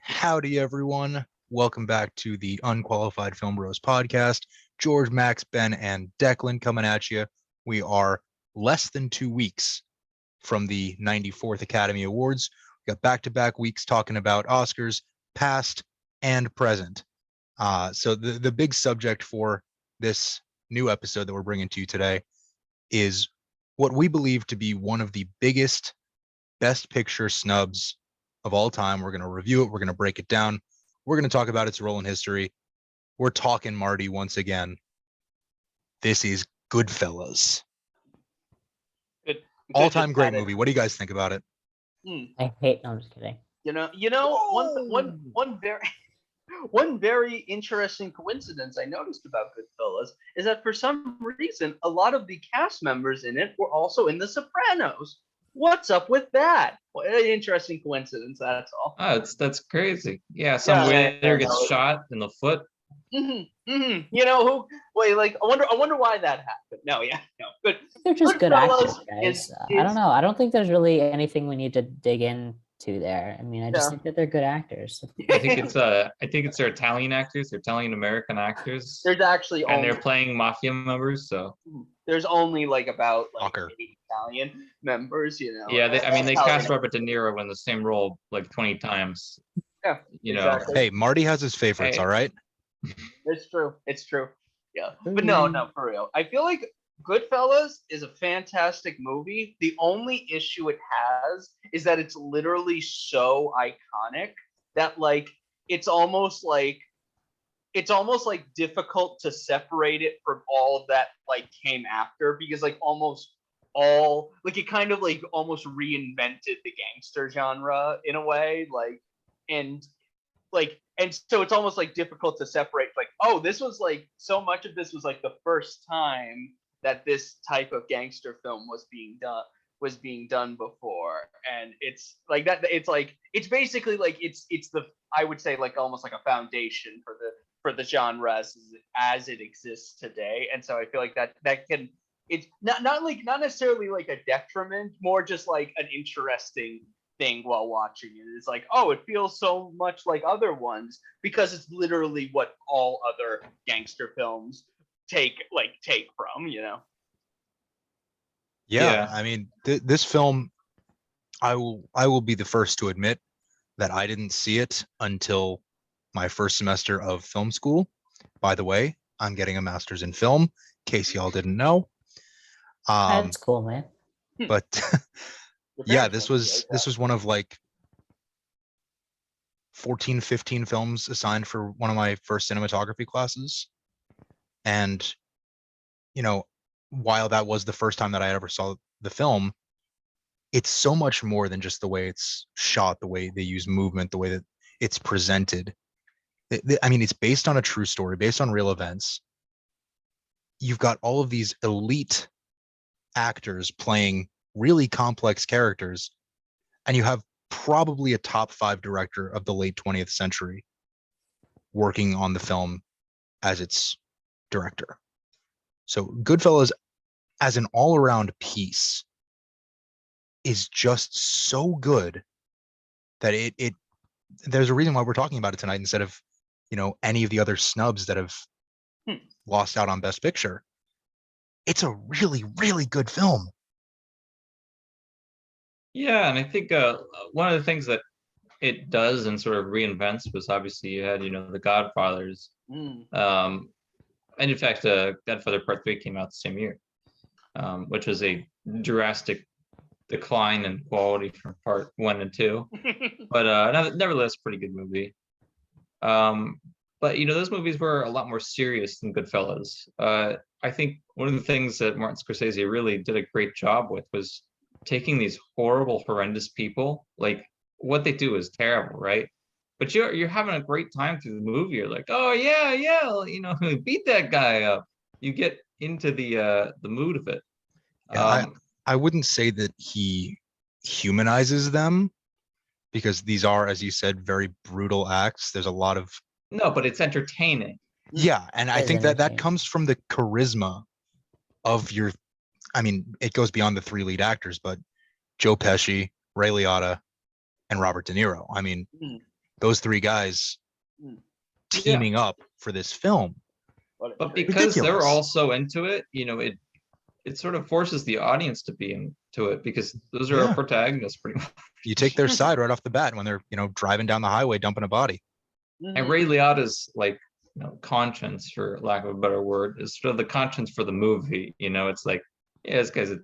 Howdy, everyone. Welcome back to the Unqualified Film Bros podcast. George, Max, Ben, and Declan coming at you. We are less than 2 weeks from the 94th Academy Awards. We got back-to-back weeks talking about Oscars, past and present. So the big subject for this new episode that we're bringing to you today is what we believe to be one of the biggest Best Picture snubs of all time. We're going to review it. We're going to break it down. We're going to talk about its role in history. We're talking Marty once again. This is Goodfellas. Good. All-time great movie. What do you guys think about it? I hate. No, I'm just kidding. One very interesting coincidence I noticed about Goodfellas is that for some reason a lot of the cast members in it were also in The Sopranos. What's up with that? What an interesting coincidence, that's all. Oh, that's crazy. Yeah, some waiter gets shot in the foot. You know who? Wait, like I wonder why that happened. No, good. They're just good Goodfellas actors, guys. is- I don't know. I don't think there's really anything we need to dig into there. I mean, I just think that they're good actors. I think it's their Italian actors, their Italian American actors, There's actually and only, they're playing mafia members. So there's only like about Fucker. 8 Italian members, you know. yeah, they Italian- cast Robert De Niro in the same role like 20 times. Yeah, You know, exactly. Hey, Marty has his favorites, Hey. all right? It's true. Yeah. But no, for real. I feel like Goodfellas is a fantastic movie. The only issue it has is that it's literally so iconic that like it's almost like difficult to separate it from all of that like came after, because like almost all like it kind of like almost reinvented the gangster genre in a way, and so it's almost like difficult to separate, like, oh, this was like so much of this was like the first time that this type of gangster film was being done before, and it's like that. It's basically like it's the, I would say, like almost like a foundation for the genre as it exists today. And so I feel like that can, it's not necessarily like a detriment, more just like an interesting thing while watching it. It's like, oh, it feels so much like other ones because it's literally what all other gangster films take from, you know. Yeah. Yeah. I mean, this film, I will be the first to admit that I didn't see it until my first semester of film school. By the way, I'm getting a master's in film, in case y'all didn't know. That's cool, man. But yeah, this was one of like 14, 15 films assigned for one of my first cinematography classes. And, you know, while that was the first time that I ever saw the film, it's so much more than just the way it's shot, the way they use movement, the way that it's presented. I mean, it's based on a true story, based on real events. You've got all of these elite actors playing really complex characters, and you have probably a top 5 director of the late 20th century working on the film as its director. So Goodfellas, as an all-around piece, is just so good that it there's a reason why we're talking about it tonight instead of, you know, any of the other snubs that have lost out on Best Picture. It's a really, really good film. yeah, and I think one of the things that it does and sort of reinvents was obviously you had the Godfathers, and in fact, Godfather Part 3 came out the same year, which was a drastic decline in quality from Part 1 and 2, but nevertheless, pretty good movie. But those movies were a lot more serious than Goodfellas. I think one of the things that Martin Scorsese really did a great job with was taking these horrible, horrendous people. Like, what they do is terrible, right? But you're having a great time through the movie. You're like, oh yeah, beat that guy up. You get into the mood of it. Yeah, I wouldn't say that he humanizes them, because these are, as you said, very brutal acts. There's a lot of No, but it's entertaining. yeah, and I It is think that entertaining. comes from the charisma of your, I mean, it goes beyond the 3 lead actors, but Joe Pesci, Ray Liotta, and Robert De Niro. I mean, those three guys Mm. teaming up for this film. What a But treat. because they're Ridiculous. all so into it, it sort of forces the audience to be into it because those are our Yeah. protagonists pretty much. You take their side right off the bat when they're, driving down the highway dumping a body. And Mhm. Ray Liotta's like, conscience, for lack of a better word, is sort of the conscience for the movie. It's like, yeah, this guy's a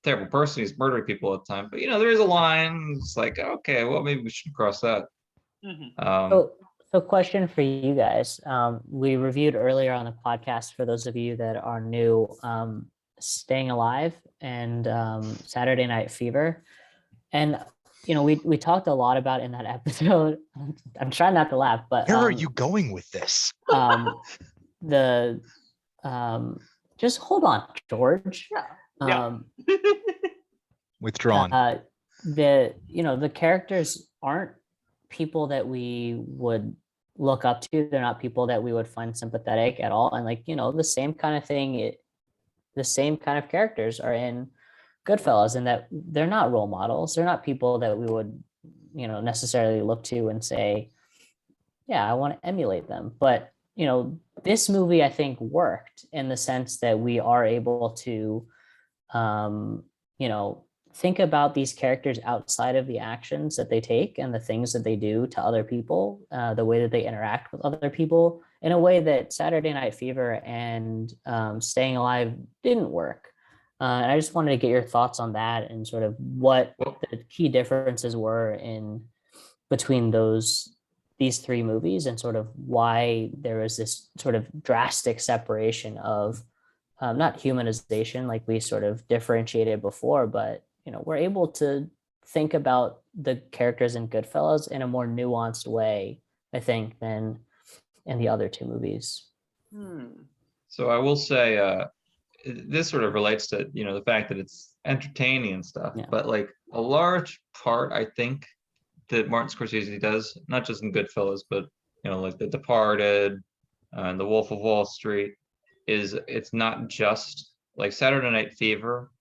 terrible person. He's murdering people all the time. But there is a line. It's like, okay, well, maybe we should cross that. Mhm. So question for you guys. We reviewed earlier on the podcast, for those of you that are new, Staying Alive and Saturday Night Fever. And, we talked a lot about in that episode. I'm trying not to laugh, but Where are you going with this? the just hold on, George. Yeah. Withdrawn. The characters aren't people that we would look up to. They're not people that we would find sympathetic at all. And the same kind of thing, the same kind of characters are in Goodfellas, in that they're not role models. They're not people that we would, necessarily look to and say, yeah, I want to emulate them. But, this movie, I think, worked in the sense that we are able to, think about these characters outside of the actions that they take and the things that they do to other people, the way that they interact with other people, in a way that Saturday Night Fever and Staying Alive didn't work. And I just wanted to get your thoughts on that and sort of what the key differences were in between these three movies, and sort of why there was this sort of drastic separation of not humanization like we sort of differentiated before, but we're able to think about the characters in Goodfellas in a more nuanced way, I think, than in the other two movies. So I will say, this sort of relates to the fact that it's entertaining and stuff, Yeah. but like a large part, I think, that Martin Scorsese does, not just in Goodfellas, but like The Departed and The Wolf of Wall Street, is it's not just like Saturday Night Fever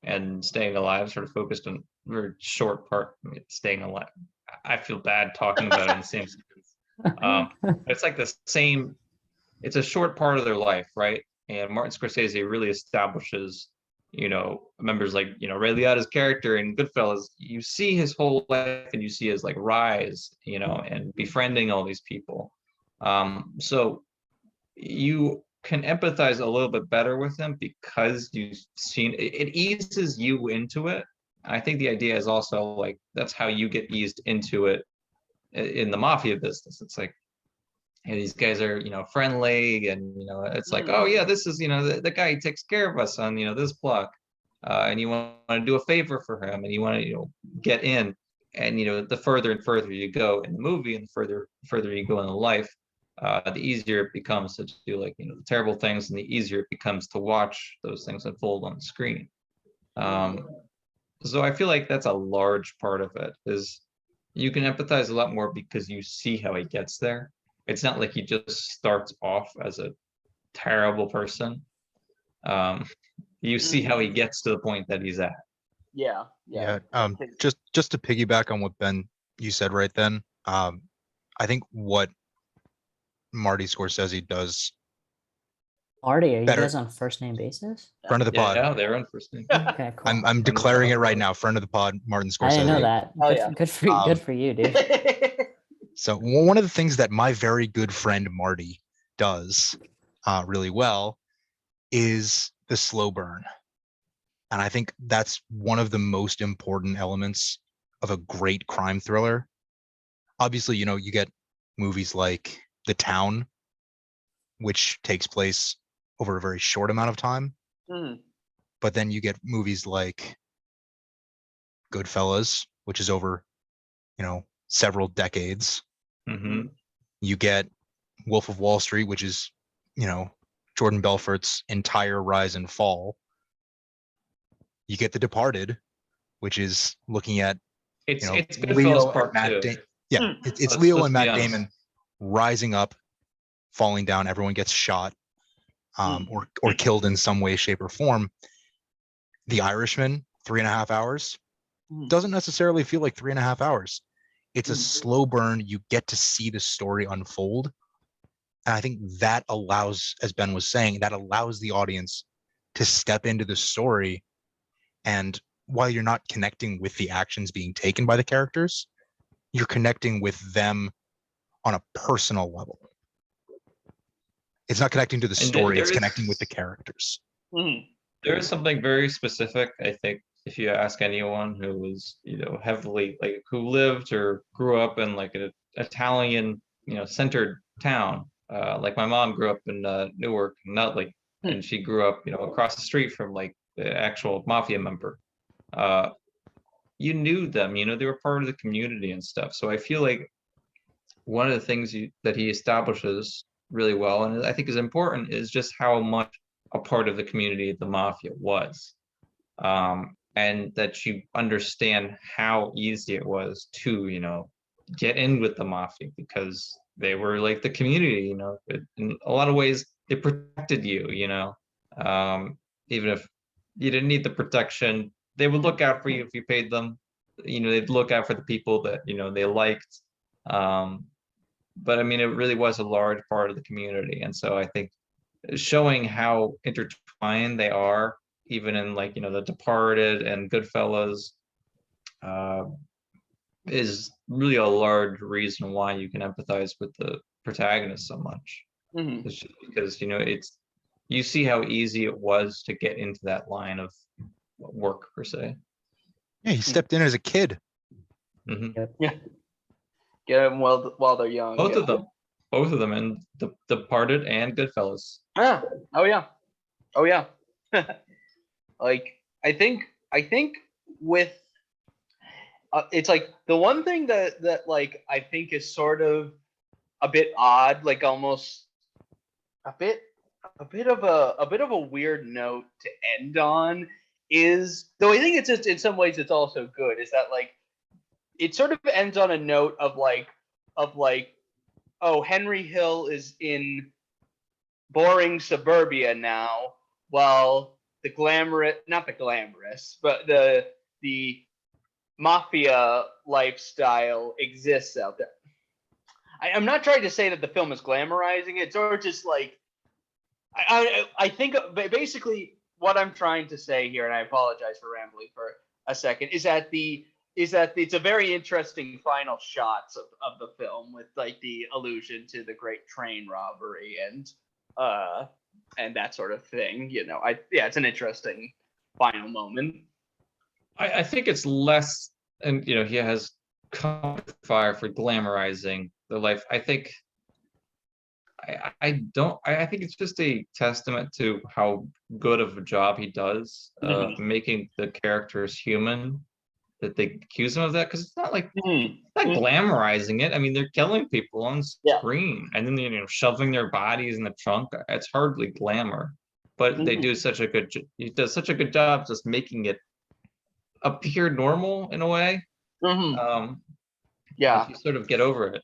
and Staying Alive sort of focused on a very short part. Staying Alive, I feel bad talking about it in the same sentence. It's like the same. It's a short part of their life, right? And Martin Scorsese really establishes, members like Ray Liotta's character in Goodfellas. You see his whole life, and you see his like rise, and befriending all these people. So you can empathize a little bit better with him because you've seen it eases you into it. I think the idea is also like that's how you get eased into it in the mafia business. It's like, hey, these guys are friendly, and it's like, oh yeah, this is the guy who takes care of us on this block, and you want to do a favor for him, and you want to get in, and the further and further you go in the movie, and the further you go in the life, the easier it becomes to do like the terrible things, and the easier it becomes to watch those things unfold on the screen. So I feel like that's a large part of it, is you can empathize a lot more because you see how he gets there. It's not like he just starts off as a terrible person. You see how he gets to the point that he's at. Yeah. Just to piggyback on what Ben you said right then, I think what Marty Scorsese does Marty, are you better. guys on first name basis? Friend of the pod. Yeah, they're on first name. Okay, cool. I'm declaring it right now. Friend of the pod, Martin Scorsese. I didn't know that. Oh, Good, yeah. good for you, dude. So one of the things that my very good friend Marty does really well is the slow burn. And I think that's one of the most important elements of a great crime thriller. Obviously, you get movies like The Town, which takes place over a very short amount of time. But then you get movies like Goodfellas, which is over, several decades. Mm-hmm. You get Wolf of Wall Street, which is, Jordan Belfort's entire rise and fall. You get The Departed, which is looking at It's Leo Goodfellas Part and Matt 2. it's Leo let's and be Matt honest. Damon rising up, falling down. Everyone gets shot, or killed in some way, shape, or form. The Irishman, 3.5 hours, doesn't necessarily feel like 3.5 hours. It's a slow burn. You get to see the story unfold. And I think that allows, as Ben was saying, that allows the audience to step into the story. And while you're not connecting with the actions being taken by the characters, you're connecting with them on a personal level. It's not connecting to the story, it's connecting with the characters. There is something very specific, I think, if you ask anyone who was, heavily like who lived or grew up in like an Italian, centered town. Like my mom grew up in Newark, not like, and she grew up, across the street from like the actual mafia member. You knew them, they were part of the community and stuff. So I feel like one of the things that he establishes really well, and I think is important, is just how much a part of the community the mafia was. And that you understand how easy it was to, get in with the mafia because they were like the community, in a lot of ways they protected you, even if you didn't need the protection, they would look out for you if you paid them. They'd look out for the people that, they liked. But I mean, it really was a large part of the community. And so I think showing how intertwined they are, even in like, The Departed and Goodfellas, is really a large reason why you can empathize with the protagonist so much. It's just because, you see how easy it was to get into that line of work per se. Yeah, he stepped in as a kid. Yeah. Get them while they're young. Both of them, and The Departed and Goodfellas. Yeah. Oh yeah. Like I think with it's like the one thing that like I think is sort of a bit odd, like almost a bit of a weird note to end on is, though I think it's just in some ways it's also good, is that like it sort of ends on a note of like oh, Henry Hill is in boring suburbia now, while not the glamorous, but the mafia lifestyle exists out there. I'm not trying to say that the film is glamorizing it, or just like I think basically what I'm trying to say here, and I apologize for rambling for a second, is that it's a very interesting final shots of the film with like the allusion to the great train robbery and that sort of thing. It's an interesting final moment. I think it's less, and he has come under fire for glamorizing the life. I think I think it's just a testament to how good of a job he does making the characters human, that they accuse him of that, because it's not like it's not glamorizing it. I mean, they're killing people on screen and then shoving their bodies in the trunk. It's hardly glamour, but they do he does such a good job just making it appear normal in a way. If you sort of get over it.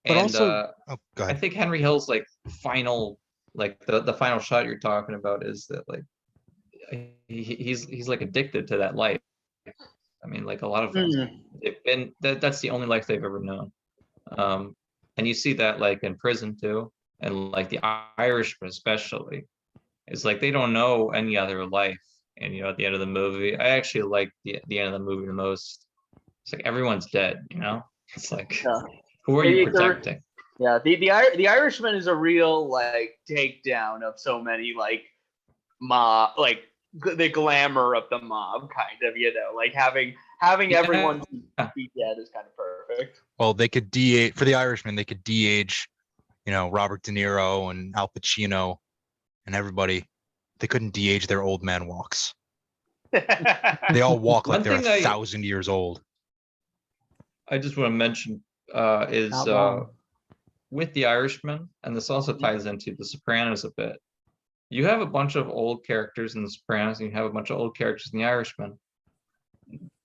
But and also, go I ahead. think Henry Hill's like final, like the final shot you're talking about is that like he's like addicted to that life. I mean, like a lot of them, they've been that's the only life they've ever known. And you see that like in prison too, and like the Irishman especially, it's like they don't know any other life. And at the end of the movie, I actually like the end of the movie the most. It's like everyone's dead. It's like. Yeah. Who are you protecting? The Irishman is a real like takedown of so many like mob, like the glamour of the mob, kind of, like having everyone be dead is kind of perfect. Well, they could de-age for the Irishman. They could de-age, Robert De Niro and Al Pacino and everybody. They couldn't de-age their old man walks. They all walk like they're 1,000 years old. I just want to mention is with the Irishman, and this also ties into the Sopranos a bit. You have a bunch of old characters in the Sopranos, and you have a bunch of old characters in the Irishman.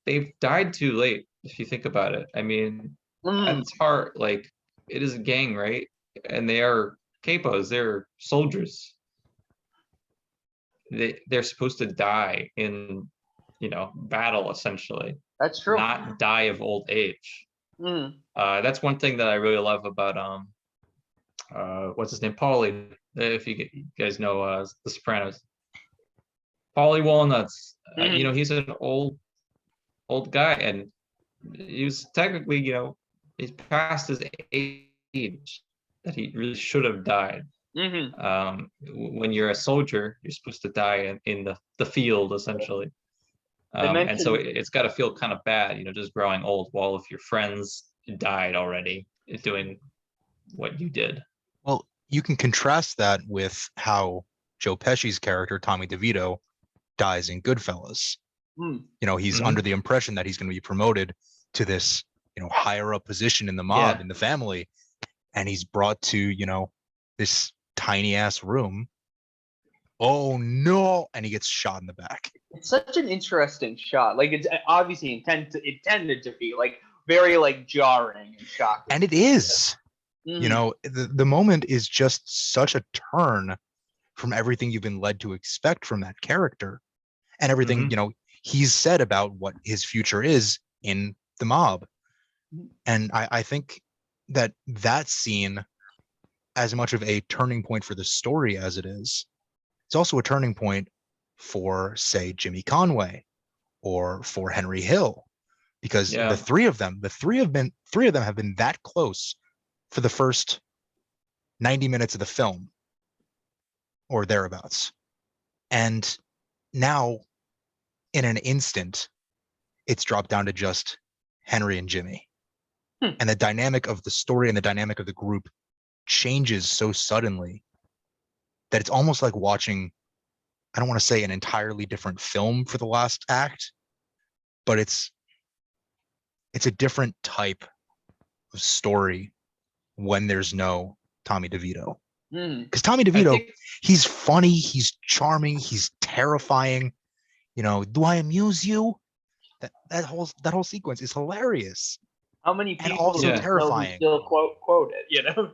They've died too late, if you think about it. I mean, at its heart, like, it is a gang, right? And they are capos, they're soldiers. They're supposed to die in, battle, essentially. That's true. Not die of old age. That's one thing that I really love about what's his name, Paulie. If you guys know The Sopranos, Paulie Walnuts. He's an old guy, and he was technically, he's past his age that he really should have died. When you're a soldier, you're supposed to die in the field, essentially. And so it's got to feel kind of bad, just growing old while if your friends died already doing what you did. Well, you can contrast that with how Joe Pesci's character, Tommy DeVito, dies in Goodfellas. He's under the impression that he's going to be promoted to this, higher up position in the mob, in the family. And he's brought to, this tiny ass room. Oh no! And he gets shot in the back. It's such an interesting shot. Like, it's obviously intended to be like very like jarring and shocking. And it is. The moment is just such a turn from everything you've been led to expect from that character, and everything he's said about what his future is in the mob. And I think that scene, as much of a turning point for the story as it is, it's also a turning point for, say, Jimmy Conway or for Henry Hill, because the three of them have been that close for the first 90 minutes of the film or thereabouts. And now, in an instant, it's dropped down to just Henry and Jimmy. And the dynamic of the story and the dynamic of the group changes so suddenly that it's almost like watching, I don't want to say an entirely different film for the last act, but it's a different type of story when there's no Tommy DeVito. Because Tommy DeVito, he's funny, he's charming, he's terrifying. Do I amuse you? That whole sequence is hilarious. How many people and also terrifying still quote it?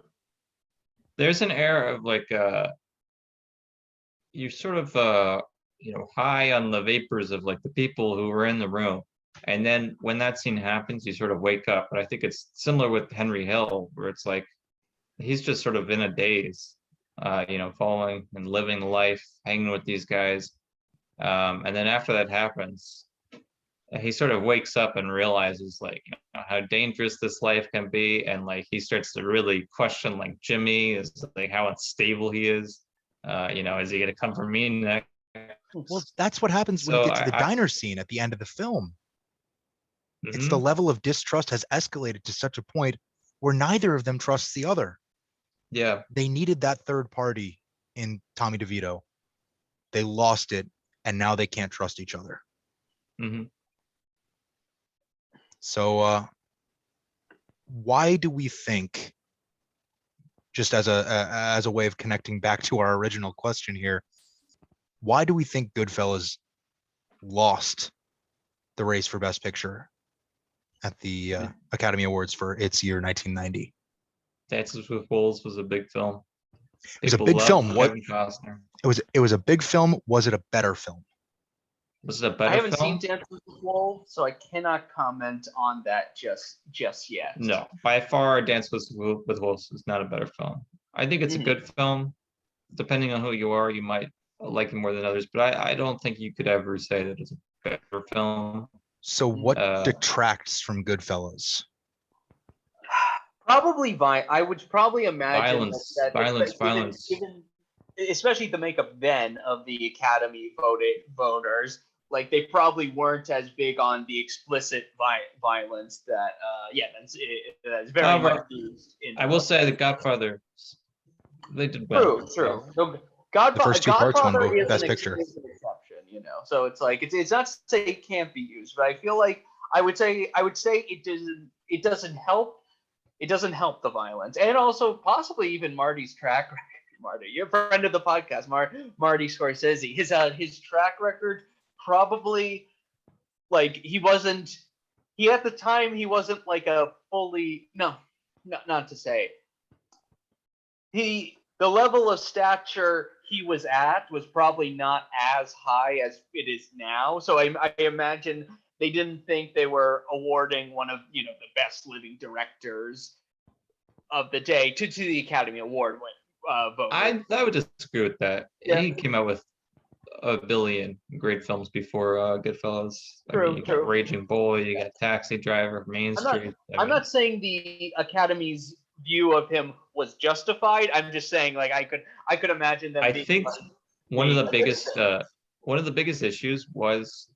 There's an air of like you're sort of high on the vapors of like the people who were in the room, and then when that scene happens, you sort of wake up. But I think it's similar with Henry Hill, where it's like he's just sort of in a daze, following and living life, hanging with these guys, and then after that happens, he sort of wakes up and realizes like how dangerous this life can be, and like he starts to really question like Jimmy is like how unstable he is. Is he gonna come for me next? Well, that's what happens when you get to the diner scene at the end of the film. It's the level of distrust has escalated to such a point where neither of them trusts the other. Yeah, they needed that third party in Tommy DeVito. They lost it, and now they can't trust each other. So why do we think, just as a way of connecting back to our original question here, why do we think Goodfellas lost the race for Best Picture at the Academy Awards for its year 1990? Dances with Wolves was a big film. It was a big film. Kevin Costner. It was a big film. Was it a better film? Was it a better film? I haven't seen Dances with Wolves, so I cannot comment on that just yet. No, by far, Dances with Wolves is not a better film. I think it's a good film. Depending on who you are, you might like it more than others, but I don't think you could ever say that it's a better film. So what detracts from Goodfellas? Probably I would probably imagine violence. Given, especially the makeup then of the Academy voters, like they probably weren't as big on the explicit violence that that's very much used in. I will say the Godfather, they did well. True. The first two parts won Best Picture. Exception, so it's like it's not to say it can't be used, but I feel like I would say it doesn't help. It doesn't help the violence, and also possibly even Marty's track record. Marty, you're a friend of the podcast, Marty Scorsese. His track record probably, like, he at the time he wasn't like a fully not to say the level of stature he was at was probably not as high as it is now. So I imagine they didn't think they were awarding one of the best living directors of the day to the Academy Award vote. I would disagree with that. Yeah. He came out with a billion great films before Goodfellas. True, I mean, you got true. Raging Bull, you got Taxi Driver, Main Street. I'm not saying the Academy's view of him was justified. I'm just saying, like, I could imagine them. I being think like, one of the being biggest issues was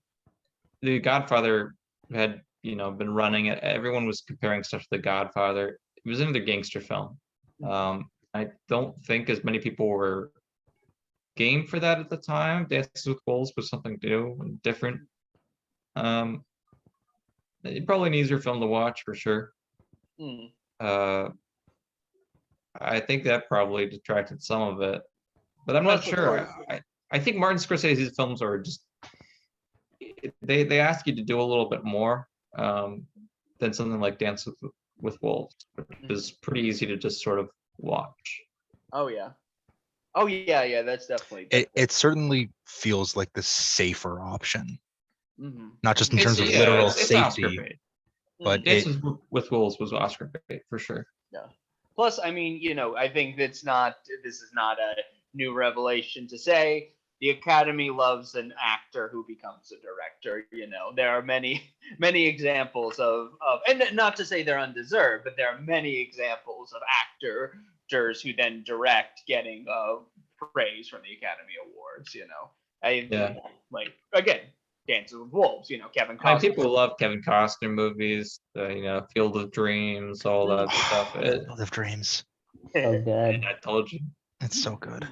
The Godfather had been running it. Everyone was comparing stuff to The Godfather. It was another gangster film. I don't think as many people were game for that at the time. Dances with Wolves was something new and different. Probably an easier film to watch for sure. I think that probably detracted some of it, but I'm not sure. I think Martin Scorsese's films are just they ask you to do a little bit more than something like Dances with Wolves, which is pretty easy to just sort of watch. Oh yeah, that's definitely. It certainly feels like the safer option, not just in It's- terms of yeah, literal it's safety, Oscar bait. but Dances with Wolves was Oscar bait for sure. Plus, I mean, I think this is not a new revelation to say the Academy loves an actor who becomes a director. There are many examples of, and not to say they're undeserved, but there are many examples of actors who then direct getting praise from the Academy Awards. Like, again, Dances with Wolves. Kevin Costner. People love Kevin Costner movies. Field of Dreams, all that stuff. Field of Dreams. So good. I told you. It's so good.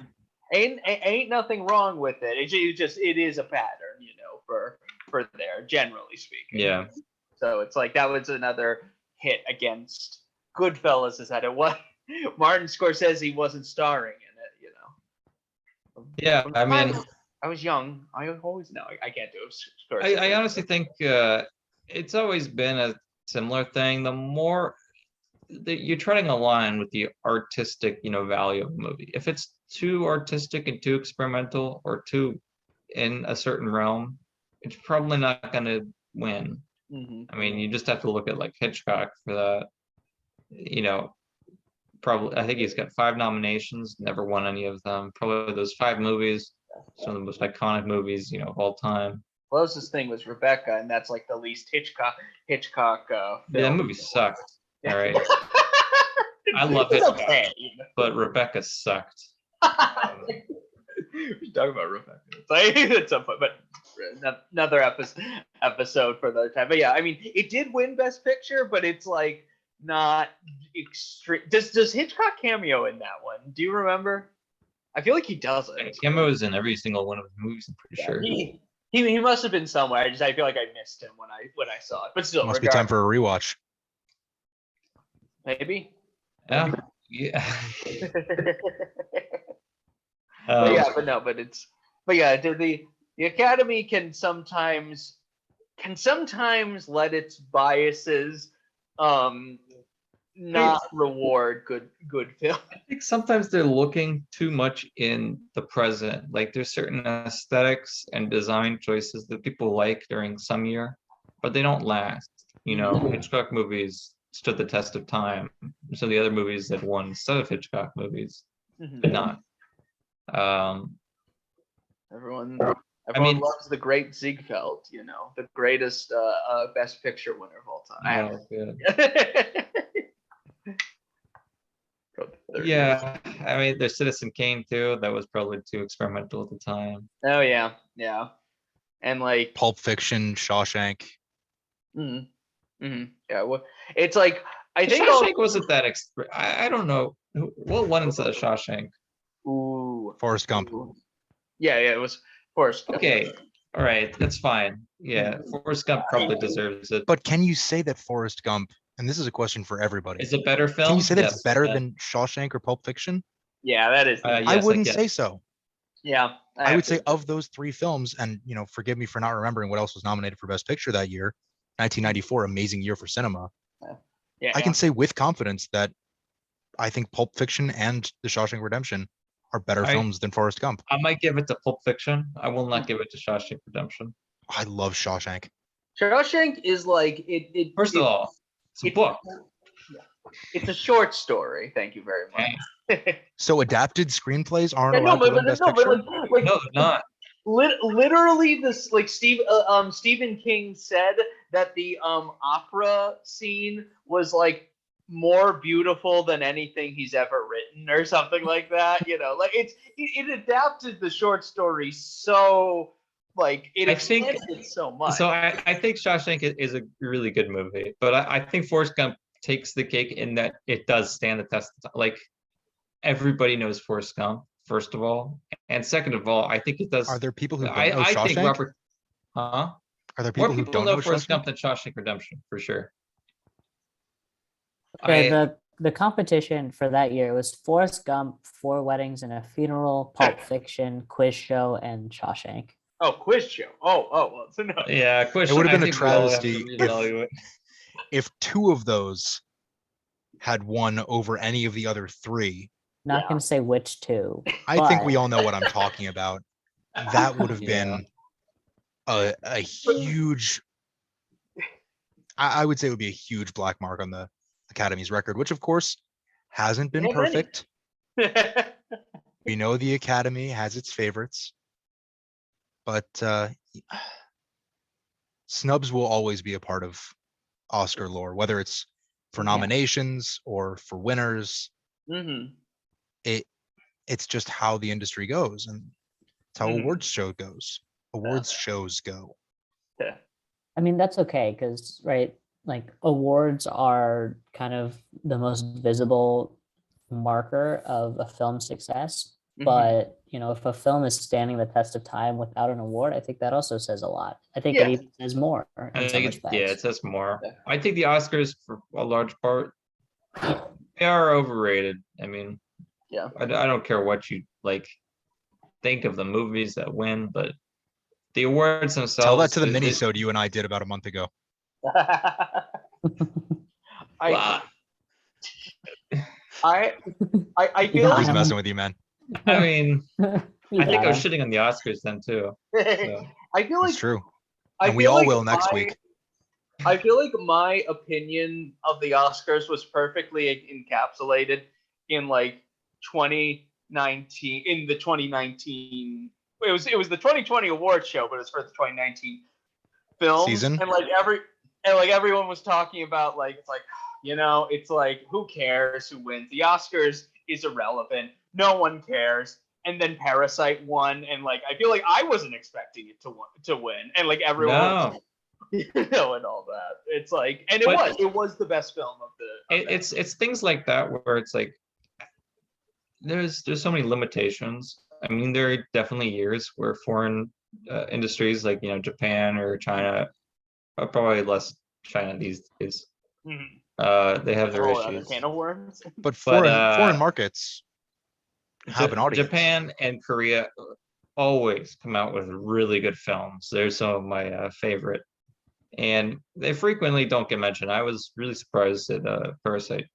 Ain't nothing wrong with it. It is a pattern, for there, generally speaking. Yeah. So it's like that was another hit against Goodfellas, is that it was Martin Scorsese wasn't starring in it. Yeah, I mean, I was young. I always know I can't do it. I honestly think it's always been a similar thing. The more that you're treading a line with the artistic, value of a movie. If it's too artistic and too experimental or too in a certain realm, it's probably not going to win. I mean, you just have to look at like Hitchcock for that. Probably, I think he's got 5 nominations, never won any of them. Probably those 5 movies, some of the most iconic movies, of all time. Closest thing was Rebecca, and that's like the least Hitchcock. Yeah, that film. movie sucked. All right. I love it, okay, but Rebecca sucked. We're talking about Rebecca. It's so fun, but another episode for another time. But yeah, I mean, it did win Best Picture, but it's like not extreme. Does Hitchcock cameo in that one? Do you remember? I feel like he doesn't. Cameo is in every single one of his movies. I'm pretty sure. He must have been somewhere. I feel like I missed him when I saw it. But still, Must be time for a rewatch. Maybe. Yeah. The Academy can sometimes let its biases not reward good film. I think sometimes they're looking too much in the present. Like there's certain aesthetics and design choices that people like during some year, but they don't last. Hitchcock movies stood the test of time. So the other movies that won instead of Hitchcock movies did not. Everyone loves the great Ziegfeld, the greatest Best Picture winner of all time. Yeah, I mean, there's Citizen Kane too. That was probably too experimental at the time. Oh yeah, and like Pulp Fiction, Shawshank. Yeah, well, it's like I think Shawshank wasn't that. I don't know what one instead of Shawshank. Ooh, Forrest Gump. Yeah, it was Forrest Gump. Okay, all right, that's fine. Yeah, Forrest Gump probably deserves it. But can you say that Forrest Gump, and this is a question for everybody, is a better film? Can you say that it's better than Shawshank or Pulp Fiction? Yeah, that is. Yes, I wouldn't say so. Yeah, I would say of those 3 films, and forgive me for not remembering what else was nominated for Best Picture that year. 1994, amazing year for cinema. Yeah, I can say with confidence that I think Pulp Fiction and The Shawshank Redemption are better films than Forrest Gump. I might give it to Pulp Fiction. I will not give it to Shawshank Redemption. I love Shawshank. Shawshank is like it. First of all, it's a book. It's a short story. Thank you very much. So adapted screenplays aren't Yeah, no, allowed to but, win but Best no, but Picture? like No, they're not. literally this like Stephen King said that the opera scene was like more beautiful than anything he's ever written or something like that. You know, like it adapted the short story so like it I think- expanded it so much. So I think Shawshank is a really good movie, but I think Forrest Gump takes the cake in that it does stand the test of time. Like everybody knows Forrest Gump, first of all, and second of all, I think it does. Are there people who don't know I think Shawshank? Robert, huh? Are there More people who people don't know know Forrest Shawshank? Gump than Shawshank Redemption, for sure. The competition for that year was Forrest Gump, Four Weddings and a Funeral, Pulp Fiction, Quiz Show, and Shawshank. Oh, quiz show. Oh, well, so no. Yeah, question. It would have been I a think we all have to travesty reevaluate. if two of those had won over any of the other three. Not Yeah. going to say which two. I think we but- all know what I'm talking about. That would have Yeah. been a huge, I would say it would be a huge black mark on the Academy's record, which of course hasn't been Yeah, many. perfect. We know the Academy has its favorites, but snubs will always be a part of Oscar lore, whether it's for Yeah. nominations or for winners. Mm-hmm. It's just how the industry goes, and it's how Mhm. awards shows go. Yeah. I mean, that's okay because, right, like awards are kind of the most visible marker of a film's success. Mhm. But, you know, if a film is standing the test of time without an award, I think that also says a lot. I think Yeah. it even says more I in some think respects. it says more. Yeah. I think the Oscars, for a large part, they are overrated. I mean, Yeah. I don't care what you like think of the movies that win, but the awards themselves. Tell that to the they- mini-sode you and I did about a month ago. I You feel got Who's him. messing with you, man? I mean, You I think got I was him. shitting on the Oscars then too. So. I feel like It's true. I And we feel all like will next my- week. I feel like my opinion of the Oscars was perfectly encapsulated in like 2019 in the 2019 it was the 2020 award show, but it's for the 2019 films. Season? And everyone was talking about like it's like, you know, it's like who cares who wins? The Oscars is irrelevant. No one cares. And then Parasite won, and like I feel like I wasn't expecting it to win, and like everyone was No, you know, and all that. It's like, and But- it was the best film of the. Of that. it's things like that where it's like there's so many limitations. I mean, there are definitely years where foreign industries like Japan or China, probably less China these days. Mhm. They have their Whole other issues. can of worms. But foreign uh, markets have an audience. Japan and Korea always come out with really good films. They're some of my favorite, and they frequently don't get mentioned. I was really surprised that Parasite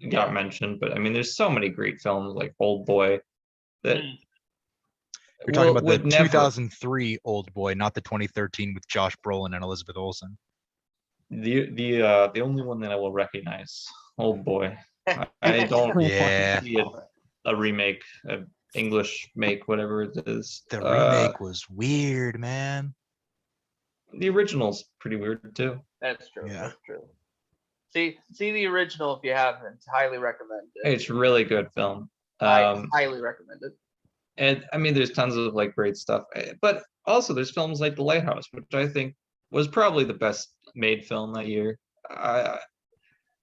got Yeah. mentioned, but I mean, there's so many great films like Old Boy that Mm. You're talking about the would never- 2003 Old Boy, not the 2013 with Josh Brolin and Elizabeth Olsen. the only one that I will recognize. Old Boy. I don't Yeah, see a remake, an English make, whatever it is. the remake was weird, man. The original's pretty weird too. That's true. Yeah. That's true. See the original if you haven't. Highly recommend it. It's really good film. I highly recommend it. And I mean, there's tons of like great stuff, but also there's films like The Lighthouse, which I think was probably the best made film that year.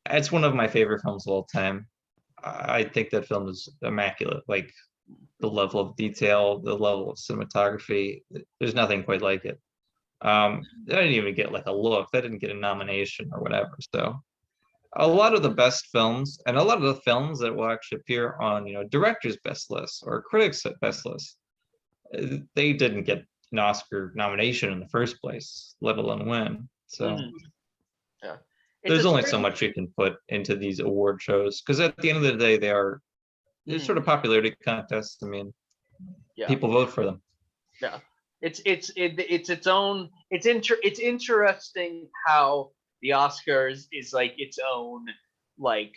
It's one of my favorite films of all time. I think that film is immaculate. Like the level of detail, the level of cinematography, there's nothing quite like it. That didn't even get like a look. That didn't get a nomination or whatever. So a lot of the best films and a lot of the films that will actually appear on directors' best lists or critics' best lists, they didn't get an Oscar nomination in the first place, let alone win. So Mhm. Yeah. It's there's a only so strange- much you can put into these award shows because at the end of the day, they're Mhm. sort of popularity contests. I mean, Yeah. people vote for them. It's its own. It's interesting how the Oscars is like its own like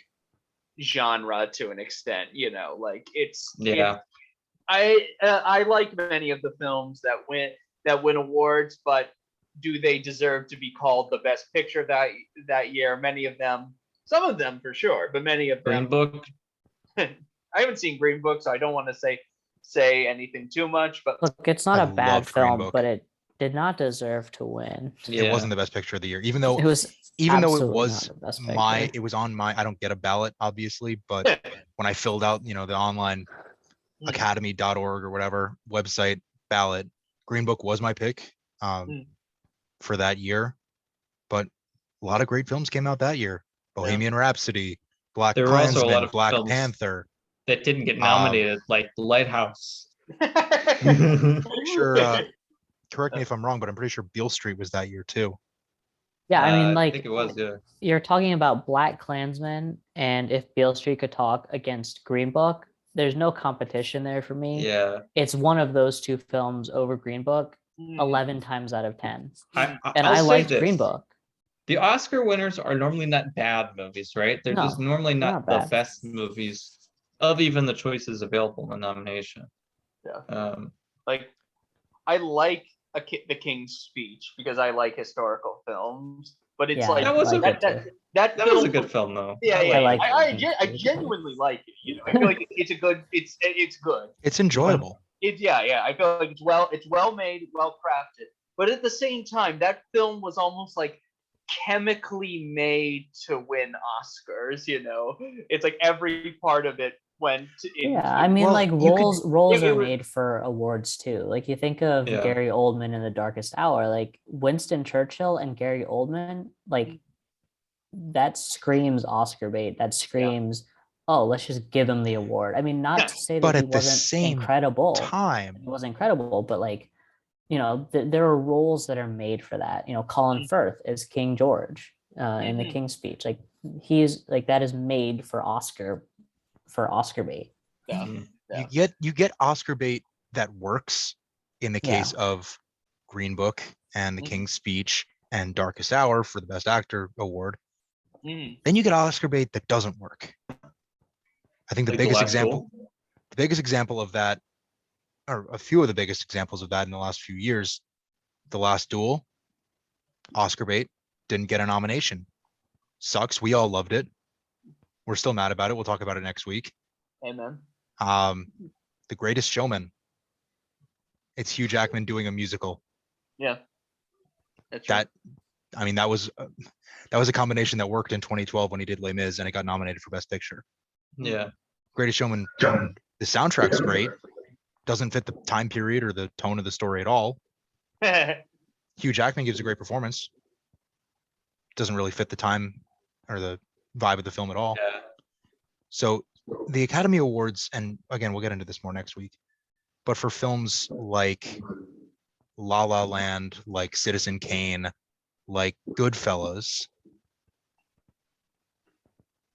genre to an extent. You know, like it's Yeah. I like many of the films that win awards, but do they deserve to be called the best picture that year? Many of them, some of them for sure, but many of Green them. Book. I haven't seen Green Book, so I don't want to say anything too much. But Look, it's not I a bad loved Green film, Book. but it did not deserve to win. It wasn't the best picture of the year, even though It was it absolutely was not the best my, picture. it was on my, I don't get a ballot obviously, but when I filled out, you know, the online academy.org or whatever website ballot, Green Book was my pick for that year. But a lot of great films came out that year. Bohemian Rhapsody, Black There were also a lot Klansman, of Black films Panther. that didn't get nominated, like The Lighthouse. Sure, correct me if I'm wrong, but I'm pretty sure Beale Street was that year too. Yeah, I mean, I like, think it was, yeah. you're talking about Black Klansman, and if Beale Street could talk against Green Book, there's no competition there for me. Yeah. It's one of those two films over Green Book 11 times out of 10. And I'll I say liked this. Green Book. The Oscar winners are normally not bad movies, right? They're just No, normally they're not not the bad. best movies of even the choices available in the nomination. Yeah. Like, I like The King's Speech because I like historical films, but it's Yeah, like That was a like good it too. that That film, was a good film, though. Yeah, I like The King's I Speech. genuinely like it. You know, I feel like it's a good. It's good. It's enjoyable. Yeah. I feel like it's well made, well crafted. But at the same time, that film was almost like chemically made to win Oscars. You know, it's like every part of it went into. Yeah, I mean, Well, like you could- roles it are was- made for awards too. Like you think of Yeah. Gary Oldman in The Darkest Hour, like Winston Churchill and Gary Oldman, like that screams Oscar bait. That screams, oh, let's just give him the award. I mean, not to say that But he at the wasn't same incredible. time, He was incredible, but like, you know, there are roles that are made for that. You know, Colin Firth is King George in The King's Speech. Like he's like that is made for Oscar bait. Yeah. you get Oscar bait that works in the case of Green Book and The King's Speech and Darkest Hour for the Best Actor award. Then you get Oscar bait that doesn't work. I think the Like biggest The Last example of that, or a few of the biggest examples of that in the last few years, The Last Duel, Oscar bait, didn't get a nomination. Sucks. We all loved it. We're still mad about it. We'll talk about it next week. Amen. The Greatest Showman. It's Hugh Jackman doing a musical. Yeah. That's That, I mean, that was a combination that worked in 2012 when he did Les Mis and it got nominated for Best Picture. Yeah. Greatest Showman. The soundtrack's great. Doesn't fit the time period or the tone of the story at all. right. Hugh Jackman gives a great performance. Doesn't really fit the time or the vibe of the film at all. Yeah. So the Academy Awards, and again, we'll get into this more next week, but for films like La La Land, like Citizen Kane, like Goodfellas,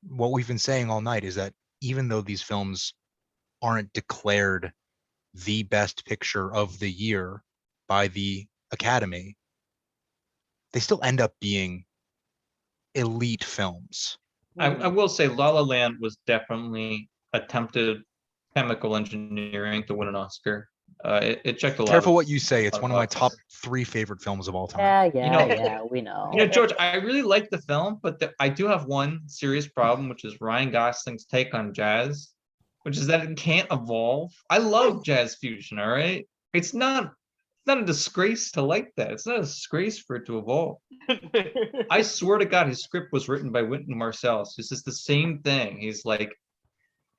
what we've been saying all night is that even though these films aren't declared the best picture of the year by the Academy, they still end up being elite films. I will say La La Land was definitely attempted chemical engineering to win an Oscar. It checked a lot. Careful of- what you say. It's of one of my boxes. top 3 favorite films of all time. Yeah, we know. You know, George, I really like the film, but I do have one serious problem, which is Ryan Gosling's take on jazz, which is that it can't evolve. I love jazz fusion, all right? It's not a disgrace to like that. It's not a disgrace for it to evolve. I swear to God, his script was written by Wynton Marsalis. This is the same thing. He's like,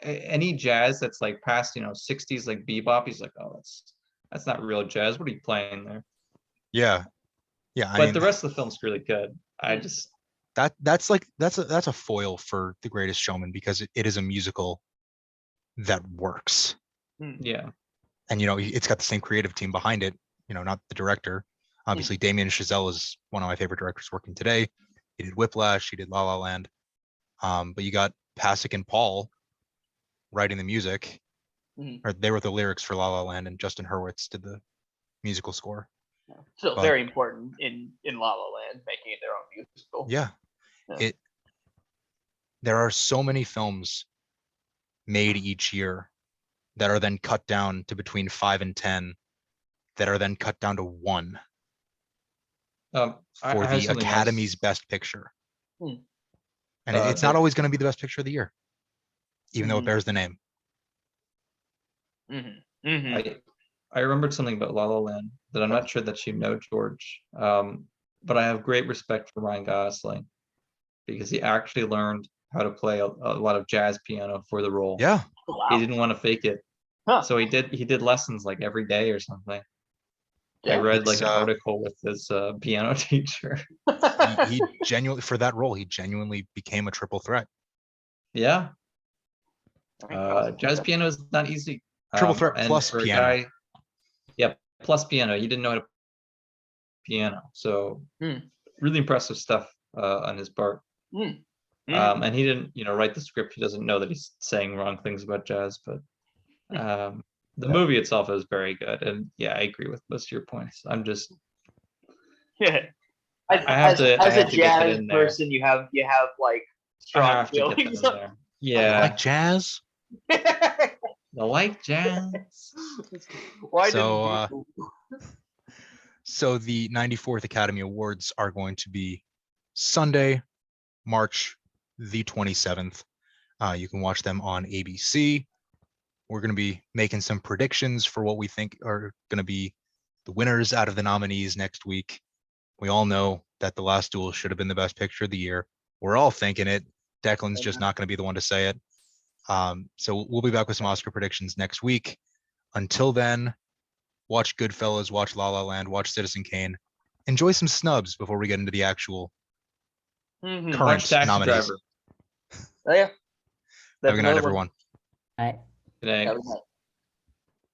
any jazz that's like past, 60s, like bebop, he's like, oh, that's not real jazz. What are you playing there? Yeah. But the rest of the film's really good. I just that's a foil for The Greatest Showman because it is a musical that works. Yeah. And it's got the same creative team behind it, not the director. Obviously, Damien Chazelle is one of my favorite directors working today. He did Whiplash, he did La La Land. But you got Pasek and Paul writing the music, or they wrote the lyrics for La La Land, and Justin Hurwitz did the musical score. Still But- very important in La La Land, making it their own musical. Yeah. Yeah. There are so many films made each year that are then cut down to between 5 and 10 that are then cut down to 1 I for have the something Academy's else. Best Picture. Hmm. And it's not always going to be the best picture of the year, even though it Mhm. bears the name. Mm-hmm. Mm-hmm. I remembered something about La La Land that I'm not sure that you know, George. But I have great respect for Ryan Gosling because he actually learned how to play a lot of jazz piano for the role. Yeah. Wow. He didn't want to fake it, Huh. so he did lessons like every day or something. I Yeah. read like It's, an article with his piano teacher. He genuinely, for that role, he genuinely became a triple threat. Yeah, Ryan jazz Gosling. piano is not easy. Triple threat And plus for a piano. guy, yeah, plus piano. He didn't know how to piano, so really impressive stuff on his part. Mm. And he didn't, write the script. He doesn't know that he's saying wrong things about jazz, but the movie itself is very good. And yeah, I agree with most of your points. I'm just, Yeah. I have to As a get that jazz in there. person, you have like I strong have to get that in feelings. there. You Yeah, like jazz? I like jazz. Why So, didn't you? So the 94th Academy Awards are going to be Sunday, March the 27th. You can watch them on ABC. We're going to be making some predictions for what we think are going to be the winners out of the nominees next week. We all know that The Last Duel should have been the best picture of the year. We're all thinking it. Declan's just not going to be the one to say it. So we'll be back with some Oscar predictions next week. Until then, watch Goodfellas, watch La La Land, watch Citizen Kane. Enjoy some snubs before we get into the actual Mhm. current Watch Taxi nominees. Driver. Oh, yeah. Have a good night, another one. everyone. Right. Good night. Have a good night.